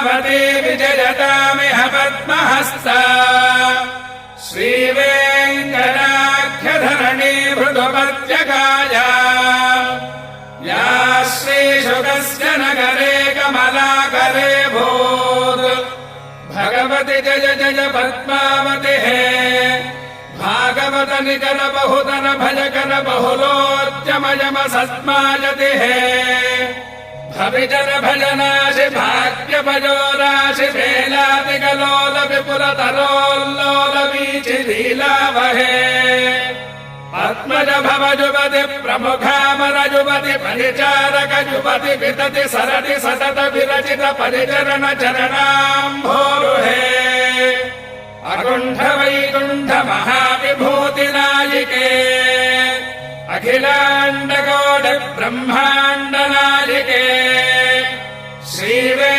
पद्मावती विजयतामिह पद्महस्ता श्रीवेङ्कटाख्यधरणी मृदुपत्यकाया या श्रीशुकस्य नगरे कमलाकरे भूत् भगवति जय जय पद्मावति हे भागवत निकल बहुतन भजकर बहुलोच्चमयम सस्मायति हे भविजन भजनाशि भाग्य भजोराशि भेलातिकलोल विपुल तरोल्लोल वीचि लीलावहे पद्मज भव जुवति प्रमुखामर जुवति परिचारक जुवति वितति सरति सतत विरचित परिचरण चरणाम्भोरुहे अकुण्ठ वैकुण्ठ महाविभूतिनायिके अखिलाण्डकोटि ब्रह्माण्ड नायिके श्रीवे